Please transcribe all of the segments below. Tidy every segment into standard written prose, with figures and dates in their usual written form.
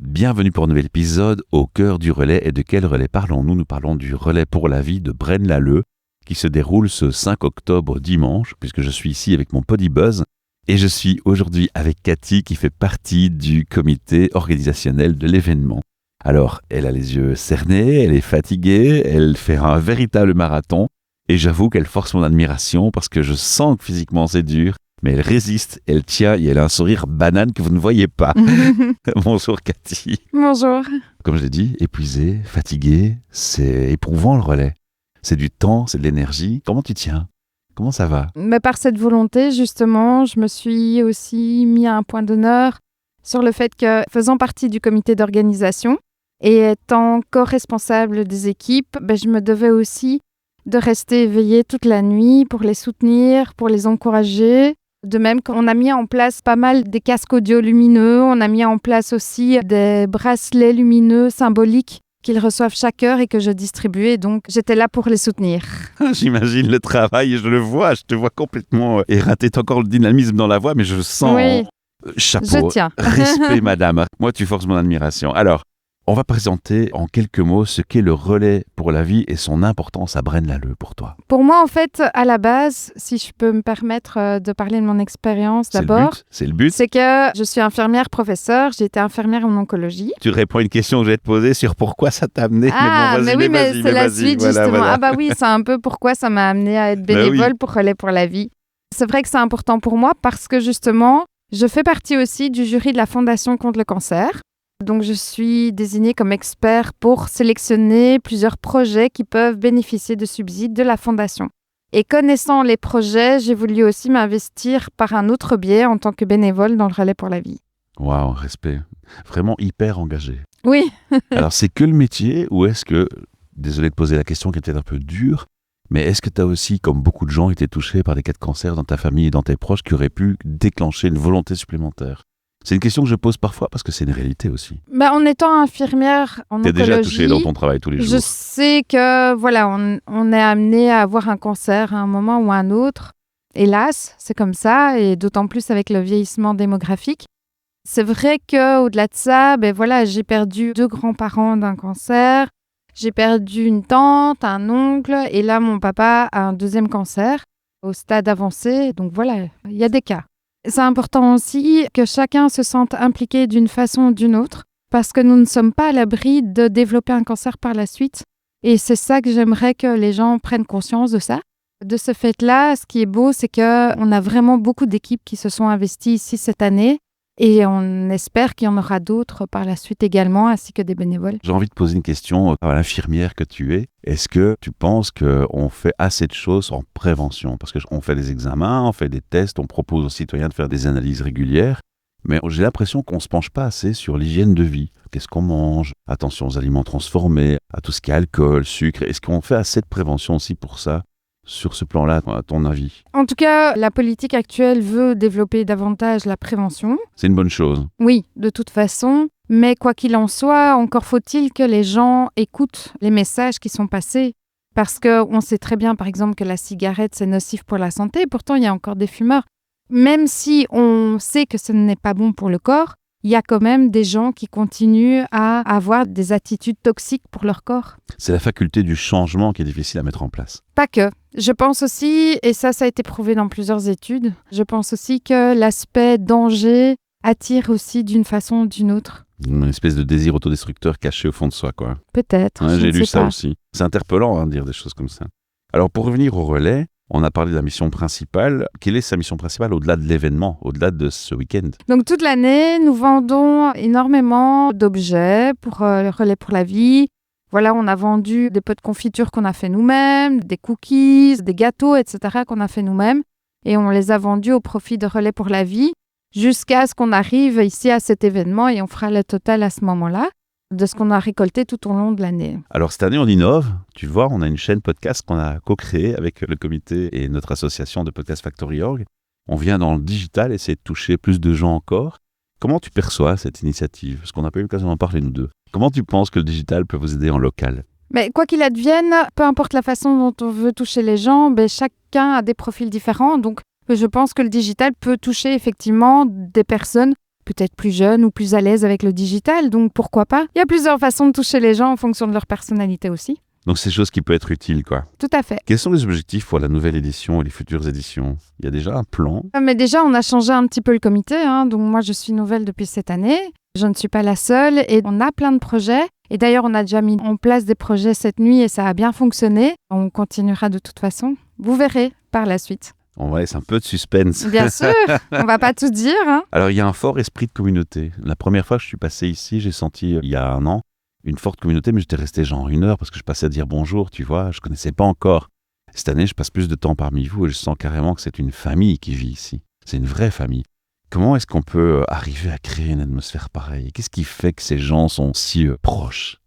Bienvenue pour un nouvel épisode au cœur du relais. Et de quel relais parlons-nous ? Nous parlons du relais pour la vie de Braine-l'Alleud qui se déroule ce 5 octobre dimanche, puisque je suis ici avec mon Podibuzz. Et je suis aujourd'hui avec Cathy qui fait partie du comité organisationnel de l'événement. Alors, elle a les yeux cernés, elle est fatiguée, elle fait un véritable marathon. Et j'avoue qu'elle force mon admiration parce que je sens que physiquement c'est dur. Mais elle résiste, elle tient et elle a un sourire banane que vous ne voyez pas. Bonjour Cathy. Bonjour. Comme je l'ai dit, épuisée, fatiguée, c'est éprouvant le relais. C'est du temps, c'est de l'énergie. Comment tu tiens ? Comment ça va ? Mais par cette volonté, justement, je me suis aussi mis à un point d'honneur sur le fait que, faisant partie du comité d'organisation et étant co-responsable des équipes, je me devais aussi de rester éveillée toute la nuit pour les soutenir, pour les encourager. De même qu'on a mis en place pas mal des casques audio lumineux, on a mis en place aussi des bracelets lumineux symboliques qu'ils reçoivent chaque heure et que je distribuais. Donc, j'étais là pour les soutenir. J'imagine le travail, je le vois, je te vois complètement éreinté. T'as encore le dynamisme dans la voix, mais je sens... Oui, chapeau, je tiens. Respect madame. Moi, tu forces mon admiration. Alors, on va présenter en quelques mots ce qu'est le relais pour la vie et son importance à Braine-l'Alleud pour toi. Pour moi, en fait, à la base, si je peux me permettre de parler de mon expérience d'abord, C'est le but. c'est que je suis infirmière professeure, j'ai été infirmière en oncologie. Tu réponds à une question que je vais te poser sur pourquoi ça t'a amené. Mais c'est la suite justement. Voilà. Ah bah oui, c'est un peu pourquoi ça m'a amenée à être bénévole pour Relais pour la vie. C'est vrai que c'est important pour moi parce que justement, je fais partie aussi du jury de la Fondation contre le cancer. Donc, je suis désignée comme expert pour sélectionner plusieurs projets qui peuvent bénéficier de subsides de la Fondation. Et connaissant les projets, j'ai voulu aussi m'investir par un autre biais en tant que bénévole dans le Relais pour la vie. Waouh, respect. Vraiment hyper engagé. Oui. Alors, c'est que le métier ou est-ce que, désolé de poser la question qui est peut-être un peu dure, mais est-ce que tu as aussi, comme beaucoup de gens, été touché par des cas de cancer dans ta famille et dans tes proches qui auraient pu déclencher une volonté supplémentaire ? C'est une question que je pose parfois parce que c'est une réalité aussi. En étant infirmière en oncologie, t'es déjà touchée dans ton travail tous les jours. Je sais que on est amené à avoir un cancer à un moment ou à un autre. Hélas, c'est comme ça, et d'autant plus avec le vieillissement démographique. C'est vrai qu'au-delà de ça, j'ai perdu 2 grands-parents d'un cancer. J'ai perdu une tante, un oncle, et là, mon papa a un 2e cancer au stade avancé. Donc voilà, il y a des cas. C'est important aussi que chacun se sente impliqué d'une façon ou d'une autre, parce que nous ne sommes pas à l'abri de développer un cancer par la suite. Et c'est ça que j'aimerais que les gens prennent conscience de ça. De ce fait-là, ce qui est beau, c'est qu'on a vraiment beaucoup d'équipes qui se sont investies ici cette année. Et on espère qu'il y en aura d'autres par la suite également, ainsi que des bénévoles. J'ai envie de poser une question à l'infirmière que tu es. Est-ce que tu penses qu'on fait assez de choses en prévention ? Parce qu'on fait des examens, on fait des tests, on propose aux citoyens de faire des analyses régulières. Mais j'ai l'impression qu'on ne se penche pas assez sur l'hygiène de vie. Qu'est-ce qu'on mange ? Attention aux aliments transformés, à tout ce qui est alcool, sucre. Est-ce qu'on fait assez de prévention aussi pour ça ? Sur ce plan-là, à ton avis ? En tout cas, la politique actuelle veut développer davantage la prévention. C'est une bonne chose. Oui, de toute façon. Mais quoi qu'il en soit, encore faut-il que les gens écoutent les messages qui sont passés. Parce qu'on sait très bien, par exemple, que la cigarette, c'est nocif pour la santé. Pourtant, il y a encore des fumeurs. Même si on sait que ce n'est pas bon pour le corps, il y a quand même des gens qui continuent à avoir des attitudes toxiques pour leur corps. C'est la faculté du changement qui est difficile à mettre en place. Pas que. Je pense aussi, et ça a été prouvé dans plusieurs études, je pense aussi que l'aspect danger attire aussi d'une façon ou d'une autre. Une espèce de désir autodestructeur caché au fond de soi, quoi. Peut-être, ouais, j'ai lu ça pas. aussi. C'est interpellant de dire des choses comme ça. Alors, pour revenir au relais, on a parlé de la mission principale. Quelle est sa mission principale au-delà de l'événement, au-delà de ce week-end ? Donc, toute l'année, nous vendons énormément d'objets pour le Relais pour la vie. Voilà, on a vendu des pots de confiture qu'on a fait nous-mêmes, des cookies, des gâteaux, etc. qu'on a fait nous-mêmes. Et on les a vendus au profit de Relais pour la vie jusqu'à ce qu'on arrive ici à cet événement et on fera le total à ce moment-là de ce qu'on a récolté tout au long de l'année. Alors cette année, on innove. Tu vois, on a une chaîne podcast qu'on a co-créée avec le comité et notre association de Podcast Factory Org. On vient dans le digital, essayer de toucher plus de gens encore. Comment tu perçois cette initiative ? Parce qu'on n'a pas eu l'occasion d'en parler, nous deux. Comment tu penses que le digital peut vous aider en local ? Mais quoi qu'il advienne, peu importe la façon dont on veut toucher les gens, chacun a des profils différents. Donc, je pense que le digital peut toucher effectivement des personnes peut-être plus jeunes ou plus à l'aise avec le digital, donc pourquoi pas? Il y a plusieurs façons de toucher les gens en fonction de leur personnalité aussi. Donc c'est chose qui peut être utile, quoi. Tout à fait. Quels sont les objectifs pour la nouvelle édition et les futures éditions? Il y a déjà un plan? Mais déjà, on a changé un petit peu le comité, donc moi je suis nouvelle depuis cette année. Je ne suis pas la seule et on a plein de projets. Et d'ailleurs, on a déjà mis en place des projets cette nuit et ça a bien fonctionné. On continuera de toute façon. Vous verrez par la suite. On va laisser un peu de suspense. Bien sûr, on va pas tout dire. Alors, il y a un fort esprit de communauté. La première fois que je suis passé ici, j'ai senti, il y a un an, une forte communauté, mais j'étais resté genre 1 heure parce que je passais à dire bonjour, tu vois, je connaissais pas encore. Cette année, je passe plus de temps parmi vous et je sens carrément que c'est une famille qui vit ici. C'est une vraie famille. Comment est-ce qu'on peut arriver à créer une atmosphère pareille? Qu'est-ce qui fait que ces gens sont si proches,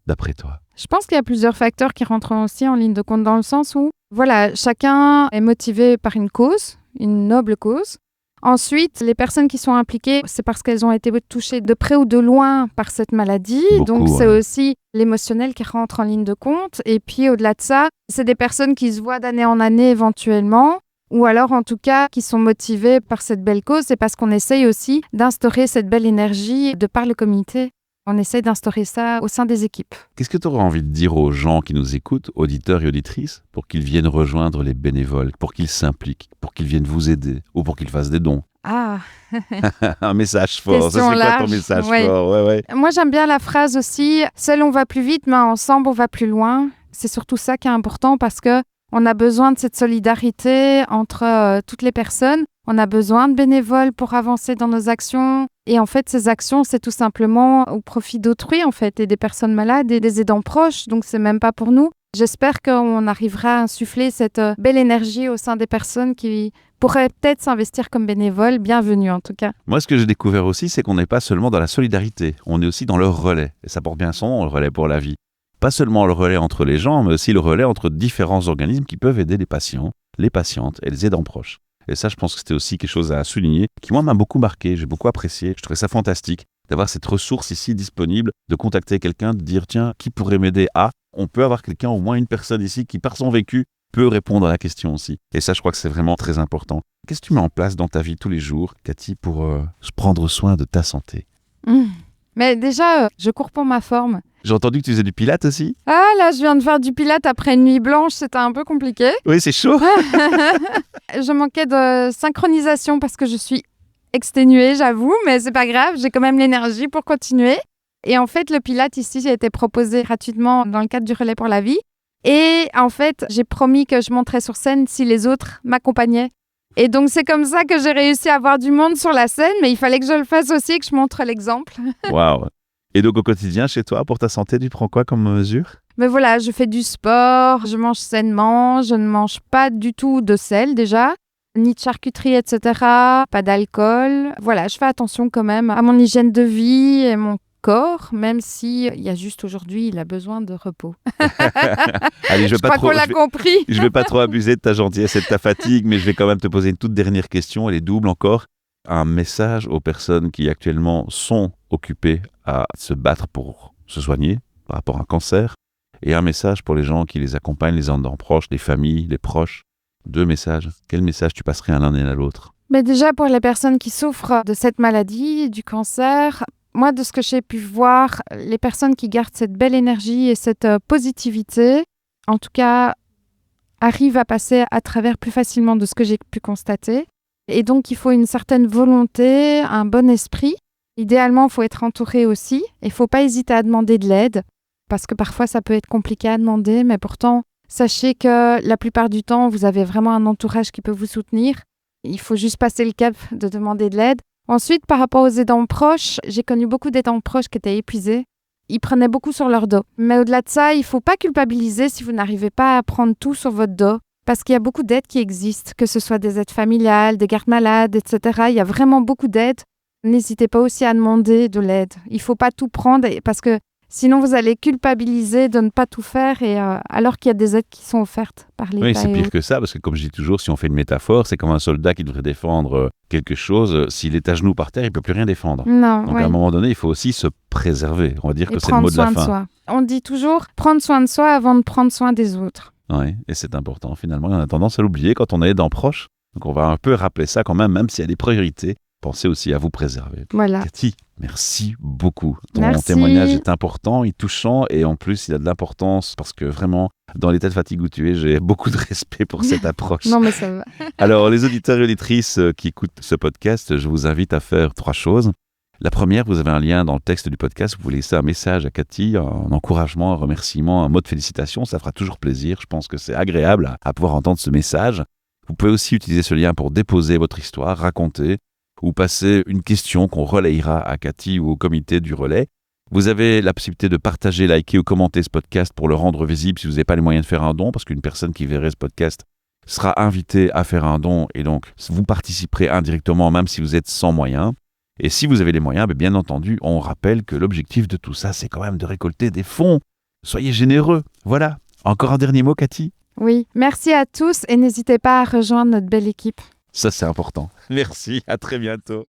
d'après toi? Je pense qu'il y a plusieurs facteurs qui rentrent aussi en ligne de compte dans le sens où, voilà, chacun est motivé par une cause, une noble cause. Ensuite, les personnes qui sont impliquées, c'est parce qu'elles ont été touchées de près ou de loin par cette maladie. Beaucoup, donc, c'est ouais. aussi l'émotionnel qui rentre en ligne de compte. Et puis, au-delà de ça, c'est des personnes qui se voient d'année en année éventuellement, ou alors, en tout cas, qui sont motivées par cette belle cause. C'est parce qu'on essaye aussi d'instaurer cette belle énergie de par le comité. On essaye d'instaurer ça au sein des équipes. Qu'est-ce que tu aurais envie de dire aux gens qui nous écoutent, auditeurs et auditrices, pour qu'ils viennent rejoindre les bénévoles, pour qu'ils s'impliquent, pour qu'ils viennent vous aider ou pour qu'ils fassent des dons? Ah, Un message fort. Question Ça, c'est quoi ton large. message Ouais. fort? Ouais. Moi, j'aime bien la phrase aussi « Seul on va plus vite, mais ensemble on va plus loin ». C'est surtout ça qui est important parce que on a besoin de cette solidarité entre toutes les personnes. On a besoin de bénévoles pour avancer dans nos actions. Et en fait, ces actions, c'est tout simplement au profit d'autrui, en fait, et des personnes malades et des aidants proches. Donc, c'est même pas pour nous. J'espère qu'on arrivera à insuffler cette belle énergie au sein des personnes qui pourraient peut-être s'investir comme bénévoles. Bienvenue, en tout cas. Moi, ce que j'ai découvert aussi, c'est qu'on n'est pas seulement dans la solidarité, on est aussi dans le relais. Et ça porte bien son nom, le relais pour la vie. Pas seulement le relais entre les gens, mais aussi le relais entre différents organismes qui peuvent aider les patients, les patientes et les aidants proches. Et ça, je pense que c'était aussi quelque chose à souligner, qui moi m'a beaucoup marqué, j'ai beaucoup apprécié. Je trouvais ça fantastique d'avoir cette ressource ici disponible, de contacter quelqu'un, de dire tiens, qui pourrait m'aider à? On peut avoir quelqu'un, au moins une personne ici, qui par son vécu peut répondre à la question aussi. Et ça, je crois que c'est vraiment très important. Qu'est-ce que tu mets en place dans ta vie tous les jours, Cathy, pour prendre soin de ta santé? Mais déjà, je cours pour ma forme. J'ai entendu que tu faisais du pilates aussi. Ah là, je viens de faire du pilates après une nuit blanche, c'était un peu compliqué. Oui, c'est chaud. Je manquais de synchronisation parce que je suis exténuée, j'avoue, mais c'est pas grave, j'ai quand même l'énergie pour continuer. Et en fait, le pilates ici a été proposé gratuitement dans le cadre du Relais pour la vie. Et en fait, j'ai promis que je monterais sur scène si les autres m'accompagnaient. Et donc, c'est comme ça que j'ai réussi à avoir du monde sur la scène, mais il fallait que je le fasse aussi, que je montre l'exemple. Waouh. Et donc, au quotidien, chez toi, pour ta santé, tu prends quoi comme mesure? Mais voilà, je fais du sport, je mange sainement, je ne mange pas du tout de sel déjà, ni de charcuterie, etc., pas d'alcool. Voilà, je fais attention quand même à mon hygiène de vie et mon corps, même si il y a juste aujourd'hui, il a besoin de repos. Allez, Je crois qu'on l'a compris. Je vais pas trop abuser de ta gentillesse et de ta fatigue, mais je vais quand même te poser une toute dernière question, elle est double encore. Un message aux personnes qui actuellement sont occupées à se battre pour se soigner par rapport à un cancer, et un message pour les gens qui les accompagnent, les aidants proches, les familles, les proches. 2 messages. Quel message tu passerais à l'un et à l'autre? Mais déjà, pour les personnes qui souffrent de cette maladie, du cancer, moi, de ce que j'ai pu voir, les personnes qui gardent cette belle énergie et cette positivité, en tout cas, arrivent à passer à travers plus facilement de ce que j'ai pu constater. Et donc, il faut une certaine volonté, un bon esprit. Idéalement, il faut être entouré aussi. Il ne faut pas hésiter à demander de l'aide, parce que parfois, ça peut être compliqué à demander, mais pourtant, sachez que la plupart du temps, vous avez vraiment un entourage qui peut vous soutenir. Il faut juste passer le cap de demander de l'aide. Ensuite, par rapport aux aidants proches, j'ai connu beaucoup d'aidants proches qui étaient épuisés. Ils prenaient beaucoup sur leur dos. Mais au-delà de ça, il ne faut pas culpabiliser si vous n'arrivez pas à prendre tout sur votre dos. Parce qu'il y a beaucoup d'aides qui existent, que ce soit des aides familiales, des gardes malades, etc. Il y a vraiment beaucoup d'aides. N'hésitez pas aussi à demander de l'aide. Il ne faut pas tout prendre parce que sinon vous allez culpabiliser de ne pas tout faire alors qu'il y a des aides qui sont offertes par l'État. Oui, c'est pire que ça, parce que comme je dis toujours, si on fait une métaphore, c'est comme un soldat qui devrait défendre quelque chose. S'il est à genoux par terre, il ne peut plus rien défendre. Non, Donc à un moment donné, il faut aussi se préserver. On va dire que c'est le mot de la fin. Prendre soin de soi. On dit toujours prendre soin de soi avant de prendre soin des autres. Oui, et c'est important finalement. On a tendance à l'oublier quand on est aidant proche. Donc on va un peu rappeler ça quand même s'il y a des priorités. pensez aussi à vous préserver. Voilà. Cathy, merci beaucoup. Ton Merci. témoignage est important, il est touchant et en plus il a de l'importance parce que vraiment, dans l'état de fatigue où tu es, j'ai beaucoup de respect pour cette approche. Non, mais ça va. Alors, les auditeurs et auditrices qui écoutent ce podcast, je vous invite à faire 3 choses. La première, vous avez un lien dans le texte du podcast, vous pouvez laisser un message à Cathy, un encouragement, un remerciement, un mot de félicitation, ça fera toujours plaisir, je pense que c'est agréable à pouvoir entendre ce message. Vous pouvez aussi utiliser ce lien pour déposer votre histoire, raconter ou passer une question qu'on relayera à Cathy ou au comité du relais. Vous avez la possibilité de partager, liker ou commenter ce podcast pour le rendre visible si vous n'avez pas les moyens de faire un don, parce qu'une personne qui verrait ce podcast sera invitée à faire un don et donc vous participerez indirectement même si vous êtes sans moyens. Et si vous avez les moyens, bien entendu, on rappelle que l'objectif de tout ça, c'est quand même de récolter des fonds. Soyez généreux. Voilà. Encore un dernier mot, Cathy ? Oui, merci à tous et n'hésitez pas à rejoindre notre belle équipe. Ça, c'est important. Merci. À très bientôt.